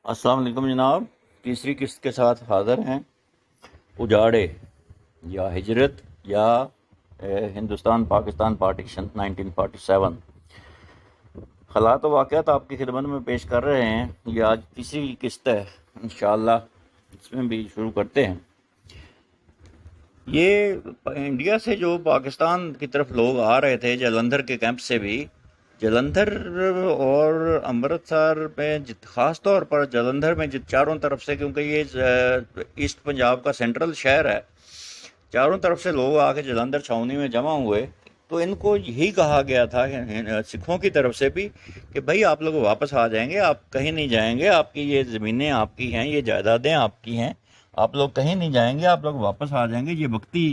السلام علیکم جناب، تیسری قسط کے ساتھ حاضر ہیں۔ اجاڑے یا ہجرت یا ہندوستان پاکستان پارٹیشن 1947 حالات و واقعات آپ کی خدمت میں پیش کر رہے ہیں۔ یہ آج تیسری قسط ہے، انشاءاللہ اس میں بھی شروع کرتے ہیں۔ یہ انڈیا سے جو پاکستان کی طرف لوگ آ رہے تھے، جلندھر کے کیمپ سے بھی، جلندھر اور امرتسر میں خاص طور پر جلندھر میں چاروں طرف سے، کیونکہ یہ ایسٹ پنجاب کا سینٹرل شہر ہے، چاروں طرف سے لوگ آ کے جلندھر چھاؤنی میں جمع ہوئے، تو ان کو یہی کہا گیا تھا سکھوں کی طرف سے بھی کہ بھائی آپ لوگ واپس آ جائیں گے، آپ کہیں نہیں جائیں گے، آپ کی یہ زمینیں آپ کی ہیں، یہ جائیدادیں آپ کی ہیں، آپ لوگ کہیں نہیں جائیں گے، آپ لوگ واپس آ جائیں گے، یہ وقتی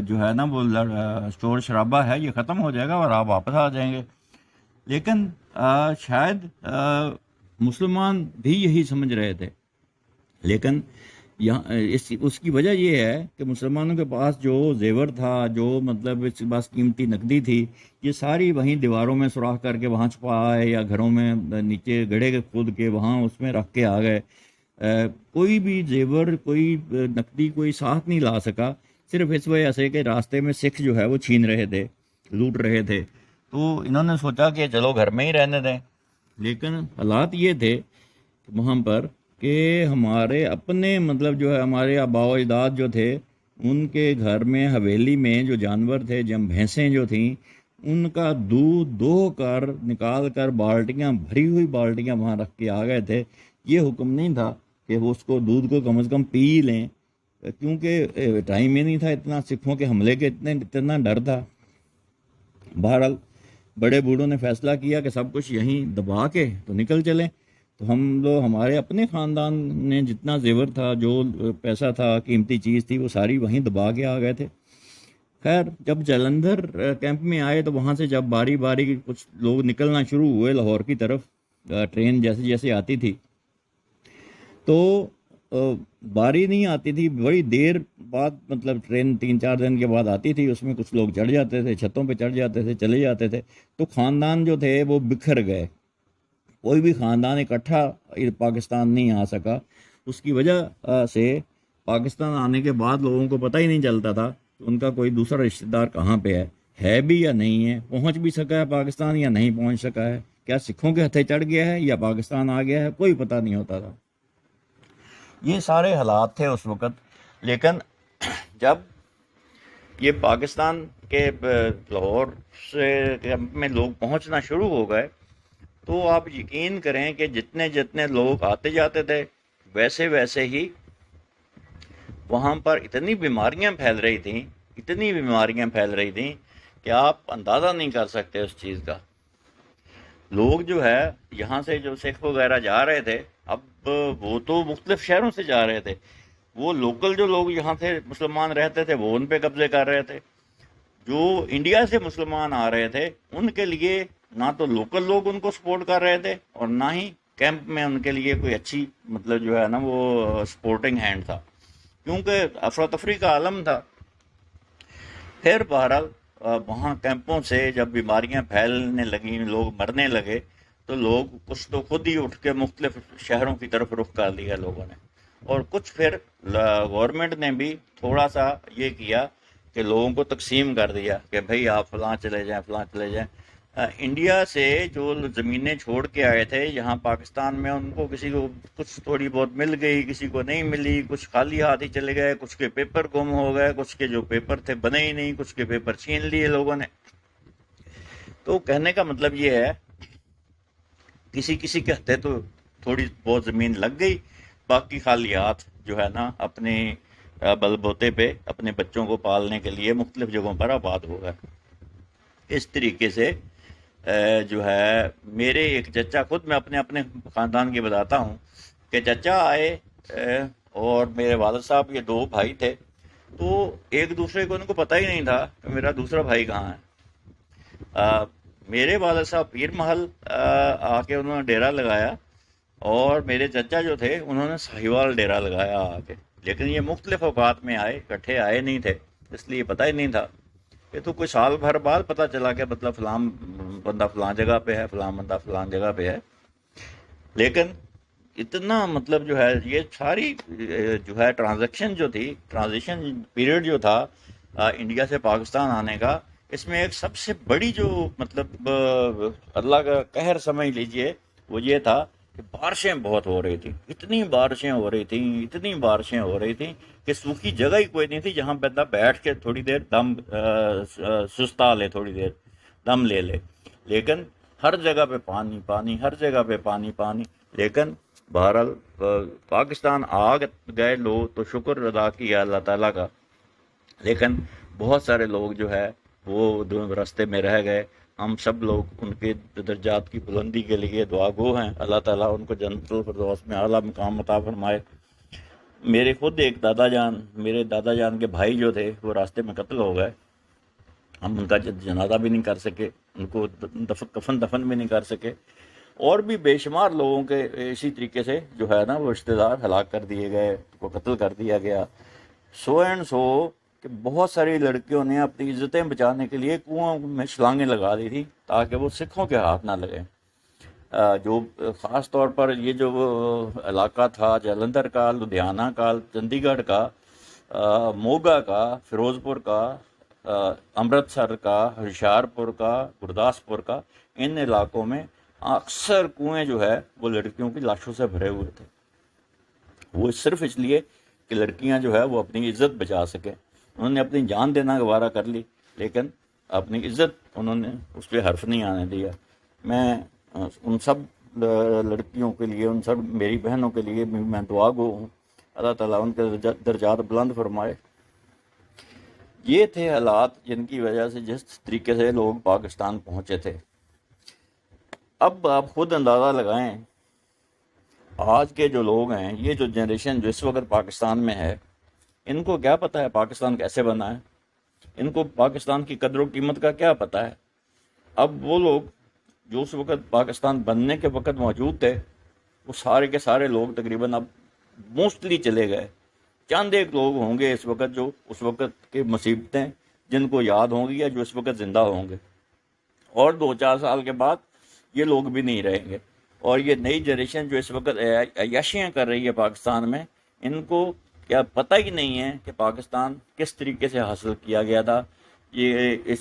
جو ہے نا وہ شور شرابہ ہے یہ ختم ہو جائے گا اور آپ واپس آ جائیں گے۔ لیکن شاید مسلمان بھی یہی سمجھ رہے تھے، لیکن یہاں اس کی وجہ یہ ہے کہ مسلمانوں کے پاس جو زیور تھا، جو مطلب اس کے پاس قیمتی نقدی تھی، یہ ساری وہیں دیواروں میں سوراخ کر کے وہاں چھپا آئے، یا گھروں میں نیچے گڑھے کے کھود کے وہاں اس میں رکھ کے آ گئے۔ کوئی بھی زیور، کوئی نقدی کوئی ساتھ نہیں لا سکا، صرف اس وجہ سے کہ راستے میں سکھ جو ہے وہ چھین رہے تھے، لوٹ رہے تھے، تو انہوں نے سوچا کہ چلو گھر میں ہی رہنے دیں۔ لیکن حالات یہ تھے وہاں پر کہ ہمارے اپنے مطلب جو ہے ہمارے آباء و اجداد جو تھے، ان کے گھر میں حویلی میں جو جانور تھے، بھینسیں جو تھیں، ان کا دودھ دوہ کر نکال کر بالٹیاں، بھری ہوئی بالٹیاں وہاں رکھ کے آ گئے تھے۔ یہ حکم نہیں تھا کہ وہ اس کو دودھ کو کم از کم پی لیں، کیونکہ ٹائم ہی نہیں تھا اتنا، سکھوں کے حملے کے اتنا ڈر تھا۔ بہرحال بڑے بوڑھوں نے فیصلہ کیا کہ سب کچھ یہیں دبا کے تو نکل چلیں، تو ہم لوگ ہمارے اپنے خاندان نے جتنا زیور تھا، جو پیسہ تھا، قیمتی چیز تھی، وہ ساری وہیں دبا کے آ گئے تھے۔ خیر جب جلندھر کیمپ میں آئے تو وہاں سے جب باری باری کچھ لوگ نکلنا شروع ہوئے لاہور کی طرف، ٹرین جیسے جیسے آتی تھی تو باری نہیں آتی تھی، بڑی دیر بعد، مطلب ٹرین 3-4 دن کے بعد آتی تھی، اس میں کچھ لوگ چڑھ جاتے تھے، چھتوں پہ چڑھ جاتے تھے، چلے جاتے تھے، تو خاندان جو تھے وہ بکھر گئے، کوئی بھی خاندان اکٹھا پاکستان نہیں آ سکا۔ اس کی وجہ سے پاکستان آنے کے بعد لوگوں کو پتہ ہی نہیں چلتا تھا کہ ان کا کوئی دوسرا رشتہ دار کہاں پہ ہے بھی یا نہیں ہے، پہنچ بھی سکا ہے پاکستان یا نہیں پہنچ سکا ہے، کیا سکھوں کے ہتھے چڑھ گیا ہے یا پاکستان آ گیا ہے، کوئی پتہ نہیں ہوتا تھا۔ یہ سارے حالات تھے اس وقت۔ لیکن جب یہ پاکستان کے لاہور سے کیمپ میں لوگ پہنچنا شروع ہو گئے، تو آپ یقین کریں کہ جتنے جتنے لوگ آتے جاتے تھے، ویسے ویسے ہی وہاں پر اتنی بیماریاں پھیل رہی تھیں، اتنی بیماریاں پھیل رہی تھیں کہ آپ اندازہ نہیں کر سکتے اس چیز کا۔ لوگ جو ہے یہاں سے جو سکھ وغیرہ جا رہے تھے، اب وہ تو مختلف شہروں سے جا رہے تھے، وہ لوکل جو لوگ یہاں سے مسلمان رہتے تھے وہ ان پہ قبضے کر رہے تھے، جو انڈیا سے مسلمان آ رہے تھے ان کے لیے نہ تو لوکل لوگ ان کو سپورٹ کر رہے تھے، اور نہ ہی کیمپ میں ان کے لیے کوئی اچھی مطلب جو ہے نا وہ سپورٹنگ ہینڈ تھا، کیونکہ افراتفری کا عالم تھا۔ پھر بہرحال وہاں کیمپوں سے جب بیماریاں پھیلنے لگیں، لوگ مرنے لگے، تو لوگ کچھ تو خود ہی اٹھ کے مختلف شہروں کی طرف رخ کر لیا لوگوں نے، اور کچھ پھر گورنمنٹ نے بھی تھوڑا سا یہ کیا کہ لوگوں کو تقسیم کر دیا کہ بھئی آپ فلاں چلے جائیں، فلاں چلے جائیں۔ انڈیا سے جو زمینیں چھوڑ کے آئے تھے یہاں پاکستان میں، ان کو کسی کو کچھ تھوڑی بہت مل گئی، کسی کو نہیں ملی، کچھ خالی ہاتھ ہی چلے گئے، کچھ کے پیپر گم ہو گئے، کچھ کے جو پیپر تھے بنے ہی نہیں، کچھ کے پیپر چھین لیے لوگوں نے۔ تو کہنے کا مطلب یہ ہے، کسی کسی کہتے تو تھوڑی بہت زمین لگ گئی، باقی خالی ہاتھ جو ہے نا اپنے بل بوتے پہ اپنے بچوں کو پالنے کے لیے مختلف جگہوں پر آباد ہو گئے۔ اس طریقے سے جو ہے میرے ایک چچا، خود میں اپنے اپنے خاندان کی بتاتا ہوں کہ چچا آئے اور میرے والد صاحب، یہ دو بھائی تھے، تو ایک دوسرے کو ان کو پتہ ہی نہیں تھا کہ میرا دوسرا بھائی کہاں ہے۔ میرے والد صاحب پیر محل آ کے انہوں نے ڈیرا لگایا، اور میرے چچا جو تھے انہوں نے ساہیوال ڈیرا لگایا آ کے، لیکن یہ مختلف اوقات میں آئے، اکٹھے آئے نہیں تھے، اس لیے پتہ ہی نہیں تھا۔ یہ تو کوئی سال بھر بعد پتہ چلا کہ مطلب فلاں بندہ فلاں جگہ پہ ہے، فلاں بندہ فلاں جگہ پہ ہے۔ لیکن اتنا مطلب جو ہے یہ ساری جو ہے ٹرانزیکشن جو تھی، ٹرانزیشن پیریڈ جو تھا انڈیا سے پاکستان آنے کا، اس میں ایک سب سے بڑی جو مطلب اللہ کا قہر سمجھ لیجئے وہ یہ تھا کہ بارشیں بہت ہو رہی تھیں، اتنی بارشیں ہو رہی تھیں، اتنی بارشیں ہو رہی تھیں کہ سوکھی جگہ ہی کوئی نہیں تھی جہاں بندہ بیٹھ کے تھوڑی دیر دم سستا لے، تھوڑی دیر دم لے لے، لیکن ہر جگہ پہ پانی پانی، ہر جگہ پہ پانی پانی۔ لیکن بہرحال پاکستان آ گئے لوگ تو شکر ادا کیا اللہ تعالیٰ کا، لیکن بہت سارے لوگ جو ہے وہ راستے میں رہ گئے۔ ہم سب لوگ ان کے درجات کی بلندی کے لیے دعا گو ہیں، اللہ تعالیٰ ان کو جنت الفردوس میں اعلیٰ مقام عطا فرمائے۔ میرے خود ایک میرے دادا جان کے بھائی جو تھے وہ راستے میں قتل ہو گئے، ہم ان کا جنازہ بھی نہیں کر سکے، ان کو کفن دفن بھی نہیں کر سکے، اور بھی بے شمار لوگوں کے اسی طریقے سے جو ہے نا وہ رشتہ دار ہلاک کر دیے گئے، کو قتل کر دیا گیا۔ سو اینڈ سو کہ بہت ساری لڑکیوں نے اپنی عزتیں بچانے کے لیے کنوؤں میں چھلانگیں لگا دی تھی تاکہ وہ سکھوں کے ہاتھ نہ لگیں۔ جو خاص طور پر یہ جو علاقہ تھا جلندھر کا، لدھیانہ کا، چندی گڑھ کا، موگا کا، فیروز پور کا، امرتسر کا، ہوشیارپور کا، گرداسپور کا، ان علاقوں میں اکثر کنویں جو ہے وہ لڑکیوں کی لاشوں سے بھرے ہوئے تھے، وہ صرف اس لیے کہ لڑکیاں جو ہے وہ اپنی عزت بچا سکیں۔ انہوں نے اپنی جان دینا گوارا کر لی، لیکن اپنی عزت انہوں نے اس پہ حرف نہیں آنے دیا۔ میں ان سب لڑکیوں کے لیے، ان سب میری بہنوں کے لیے میں دعا گو ہوں، اللہ تعالیٰ ان کے درجات بلند فرمائے۔ یہ تھے حالات جن کی وجہ سے جس طریقے سے لوگ پاکستان پہنچے تھے۔ اب آپ خود اندازہ لگائیں، آج کے جو لوگ ہیں، یہ جو جنریشن جو اس وقت پاکستان میں ہے، ان کو کیا پتہ ہے پاکستان کیسے بنا ہے؟ ان کو پاکستان کی قدر و قیمت کا کیا پتہ ہے؟ اب وہ لوگ جو اس وقت پاکستان بننے کے وقت موجود تھے، وہ سارے کے سارے لوگ تقریباً اب موسٹلی چلے گئے۔ چند ایک لوگ ہوں گے اس وقت جو اس وقت کی مصیبتیں جن کو یاد ہوں گی یا جو اس وقت زندہ ہوں گے، اور 2-4 سال کے بعد یہ لوگ بھی نہیں رہیں گے۔ اور یہ نئی جنریشن جو اس وقت عیاشیاں کر رہی ہے پاکستان میں، ان کو کیا پتہ ہی نہیں ہے کہ پاکستان کس طریقے سے حاصل کیا گیا تھا، یہ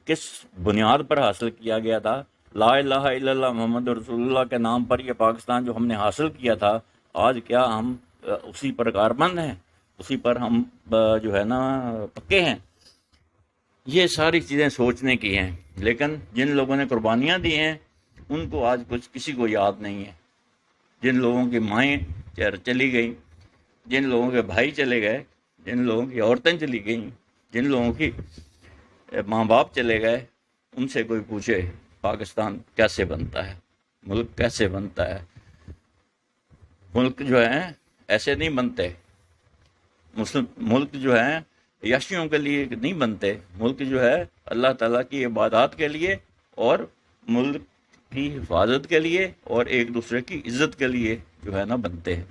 کس بنیاد پر حاصل کیا گیا تھا۔ لا الہ الا اللہ محمد رسول اللہ کے نام پر یہ پاکستان جو ہم نے حاصل کیا تھا، آج کیا ہم اسی پر کاربند ہیں، اسی پر ہم جو ہے نا پکے ہیں؟ یہ ساری چیزیں سوچنے کی ہیں، لیکن جن لوگوں نے قربانیاں دی ہیں ان کو آج کچھ کسی کو یاد نہیں ہے۔ جن لوگوں کی مائیں چلی گئیں، جن لوگوں کے بھائی چلے گئے، جن لوگوں کی عورتیں چلی گئیں، جن لوگوں کی ماں باپ چلے گئے، ان سے کوئی پوچھے پاکستان کیسے بنتا ہے، ملک کیسے بنتا ہے؟ ملک جو ہیں ایسے نہیں بنتے، ملک جو ہیں یاشیوں کے لیے نہیں بنتے، ملک جو ہے اللہ تعالیٰ کی عبادات کے لیے اور ملک کی حفاظت کے لیے اور ایک دوسرے کی عزت کے لیے جو ہے نا بنتے ہیں۔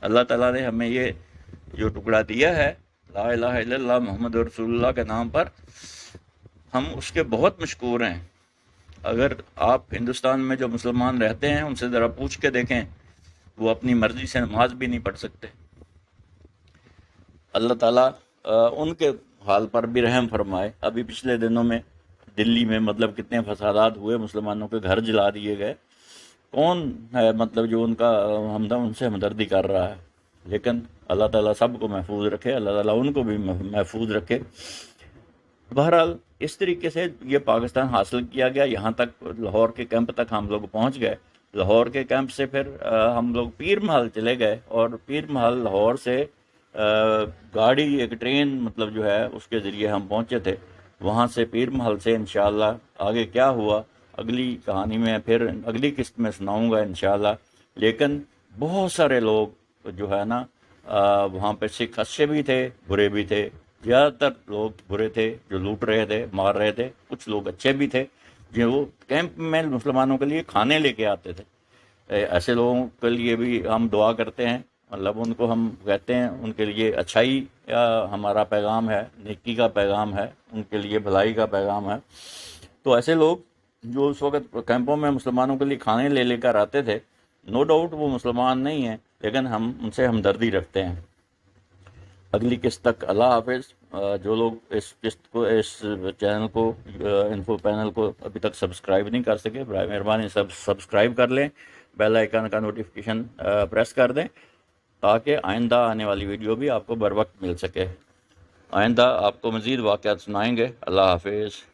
اللہ تعالیٰ نے ہمیں یہ جو ٹکڑا دیا ہے لا الہ الا اللہ محمد رسول اللہ کے نام پر، ہم اس کے بہت مشکور ہیں۔ اگر آپ ہندوستان میں جو مسلمان رہتے ہیں ان سے ذرا پوچھ کے دیکھیں، وہ اپنی مرضی سے نماز بھی نہیں پڑھ سکتے۔ اللہ تعالیٰ ان کے حال پر بھی رحم فرمائے۔ ابھی پچھلے دنوں میں دلی میں مطلب کتنے فسادات ہوئے، مسلمانوں کے گھر جلا دیے گئے۔ کون ہے مطلب جو ان کا ہمدم ان سے ہمدردی کر رہا ہے؟ لیکن اللہ تعالیٰ سب کو محفوظ رکھے، اللہ تعالیٰ ان کو بھی محفوظ رکھے۔ بہرحال اس طریقے سے یہ پاکستان حاصل کیا گیا، یہاں تک لاہور کے کیمپ تک ہم لوگ پہنچ گئے۔ لاہور کے کیمپ سے پھر ہم لوگ پیر محل چلے گئے، اور پیر محل لاہور سے گاڑی ایک ٹرین مطلب جو ہے اس کے ذریعے ہم پہنچے تھے۔ وہاں سے پیر محل سے انشاءاللہ آگے کیا ہوا اگلی کہانی میں پھر اگلی قسط میں سناؤں گا انشاءاللہ۔ لیکن بہت سارے لوگ جو ہے نا وہاں پہ سکھ اچھے بھی تھے، برے بھی تھے۔ زیادہ تر لوگ برے تھے جو لوٹ رہے تھے، مار رہے تھے، کچھ لوگ اچھے بھی تھے جو وہ کیمپ میں مسلمانوں کے لیے کھانے لے کے آتے تھے۔ ایسے لوگوں کے لیے بھی ہم دعا کرتے ہیں، مطلب ان کو ہم کہتے ہیں ان کے لیے اچھائی ہمارا پیغام ہے، نیکی کا پیغام ہے، ان کے لیے بھلائی کا پیغام ہے۔ تو ایسے لوگ جو اس وقت کیمپوں میں مسلمانوں کے لیے کھانے لے کر آتے تھے، نو ڈاؤٹ وہ مسلمان نہیں ہیں، لیکن ہم ان سے ہمدردی رکھتے ہیں۔ اگلی قسط تک اللہ حافظ۔ جو لوگ اس قسط کو، اس چینل کو، انفو پینل کو ابھی تک سبسکرائب نہیں کر سکے، برائے مہربانی سبسکرائب کر لیں، بیل آئیکن کا نوٹیفیکیشن پریس کر دیں تاکہ آئندہ آنے والی ویڈیو بھی آپ کو بر وقت مل سکے۔ آئندہ آپ کو مزید واقعات سنائیں گے۔ اللہ حافظ۔